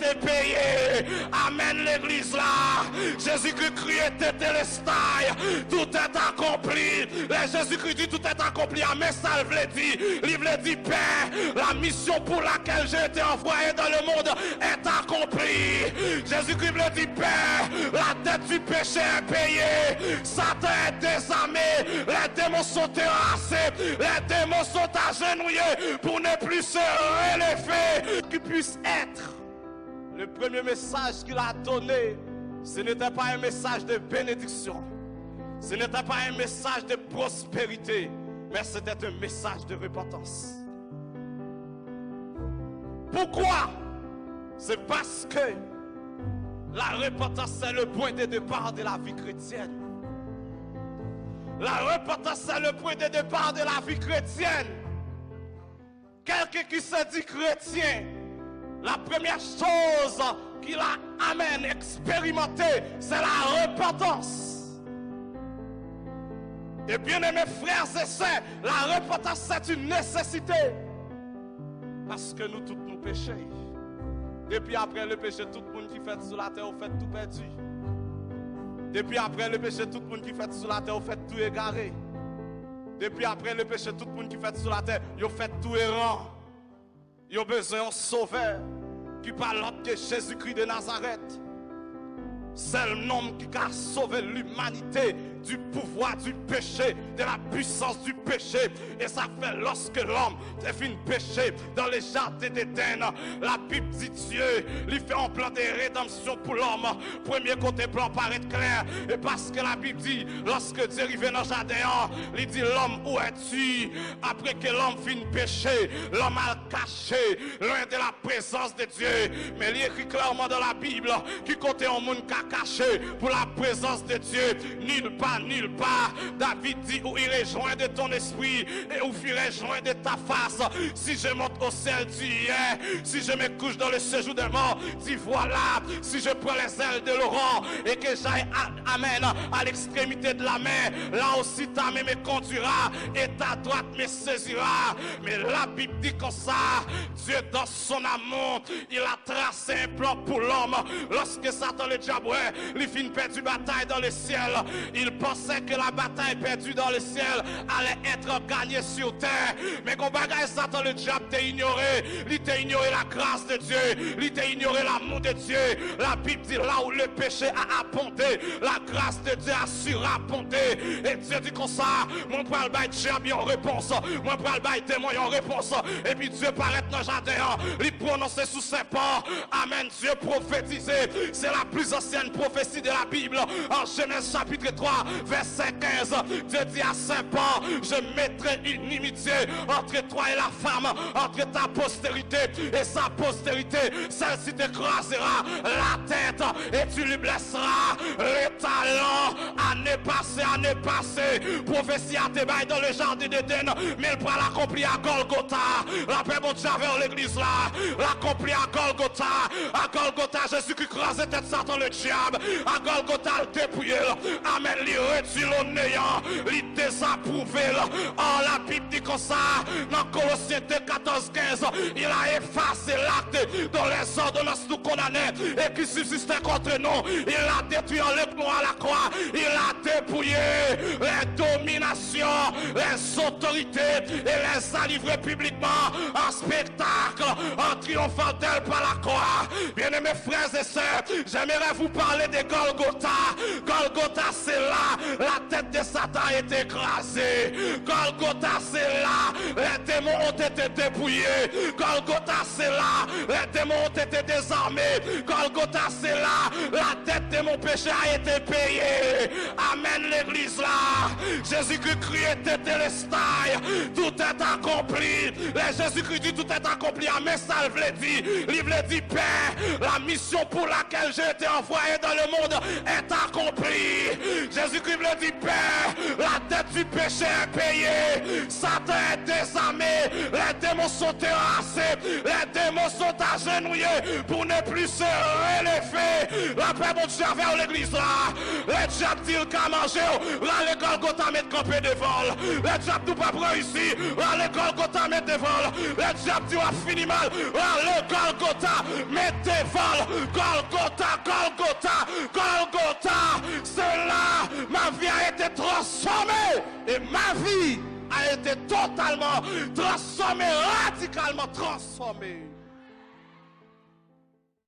été payé. Amen l'église là. Jésus-Christ criait tétélestai. Tout est accompli. Jésus-Christ dit tout est accompli. Amen ça il veut dire. Il veut dire Père, la mission pour laquelle j'ai été envoyé dans le monde est accomplie. Jésus-Christ veut dire Père, la dette du péché est payée. Satan est désarmé. Les démons sont terrassés. Les démons sont agenouillés pour ne plus se relever. Qu'il puisse être. Le premier message qu'il a donné, ce n'était pas un message de bénédiction. Ce n'était pas un message de prospérité, mais c'était un message de repentance. Pourquoi? C'est parce que la repentance, c'est le point de départ de la vie chrétienne. La repentance, c'est le point de départ de la vie chrétienne. Quelqu'un qui se dit chrétien, la première chose qu'il a expérimenté, c'est la repentance. Et bien aimés frères et sœurs, la repentance c'est une nécessité. Parce que nous tous nous péchons. Depuis après le péché, tout le monde qui fait sur la terre, vous fait tout perdu. Depuis après le péché, tout le monde qui fait sur la terre, vous fait tout égaré. Depuis après le péché, tout le monde qui fait sur la terre, vous fait tout errant. Vous avez besoin d'un sauveur qui parle l'autre que Jésus-Christ de Nazareth. C'est le nom qui a sauvé l'humanité du pouvoir du péché, de la puissance du péché. Et ça fait lorsque l'homme est fini péché dans les jardins d'Éden. La Bible dit Dieu, lui fait un plan de rédemption pour l'homme. Premier côté plan paraît clair. Et parce que la Bible dit, lorsque Dieu arrive dans le jardin, il dit l'homme où es-tu? Après que l'homme finit péché, l'homme a caché, loin de la présence de Dieu. Mais il écrit clairement dans la Bible, qui côté un monde qui a caché pour la présence de Dieu, nulle part. David dit où irai joint de ton esprit et où firai joint de ta face. Si je monte au ciel, tu y es. Si je me couche dans le séjour des morts, dis voilà. Si je prends les ailes de l'aurore et que j'aille à l'extrémité de la mer, là aussi ta main me conduira et ta droite me saisira. Mais la Bible dit comme ça, Dieu dans son amour, il a tracé un plan pour l'homme. Lorsque Satan le diable, il finit perdu bataille dans le ciel, il pensait que la bataille perdue dans le ciel allait être gagnée sur terre. Mais quand bagaille Satan le diable t'a ignoré, il t'a ignoré la grâce de Dieu, il t'a ignoré l'amour de Dieu. La Bible dit là où le péché a abondé, la grâce de Dieu a surabondé. Et Dieu dit comme ça, mon bras le bail diable en réponse, mon bras le bail témoin en réponse. Et puis Dieu paraît dans le jardin, il prononçait sous ses pas. Amen. Dieu prophétisait. C'est la plus ancienne prophétie de la Bible. En Genèse chapitre 3, verset 15, Dieu dit à Saint-Paul, je mettrai une inimitié entre toi et la femme, entre ta postérité et sa postérité. Celle-ci t'écrasera la tête et tu lui blesseras les talons. Année passée, prophétie a été baille dans le jardin d'Éden, mais elle prend l'accompli à Golgotha. La paix mon Dieu vers l'église là, l'accompli à Golgotha. À Golgotha, Jésus qui crasait tête Satan le diable. À Golgotha, le dépouillé. Amen. Il retire le néant, il désapprouvé. Oh, la Bible dit comme ça, dans Colossiens 2, 14, 15, il a effacé l'acte dont les ordonnances nous condamnaient et qui subsistait contre nous. Il a détruit en l'éclat à la croix, il a dépouillé les dominations, les autorités et les a livrées publiquement en spectacle, en triomphant d'elle par la croix. Bien-aimés frères et sœurs, j'aimerais vous parler de Golgotha. Golgotha, c'est là, la tête de Satan a été écrasée. Golgotha, c'est là, les démons ont été dépouillés. Golgotha, c'est là, les démons ont été désarmés. Golgotha, c'est là, la dette de mon péché a été payée. Amen, l'église là. Jésus-Christ criait tétélestai, tout est accompli. Jésus-Christ dit tout est accompli. Amen, ça il veut dire. Il veut dire, Père, la mission pour laquelle j'ai été envoyé dans le monde est accomplie. Jésus-Christ veut dire, Père, la dette du péché est payé. Satan est désarmé. Les démons sont terrassés. Les démons sont agenouillés pour ne plus se relever. La paix, mon Dieu, vers l'église là. Les diables disent qu'à manger. Là, les Golgotha mettent campé devant. Les diables nous pas prendre ici. Là, les Golgotha mettent devant. Les diables disent à fini mal. Là, les Golgotha mettent devant. Golgotha, Golgotha, Golgotha. C'est là, ma vie a été transformée. Et ma vie a été totalement transformée, radicalement transformée.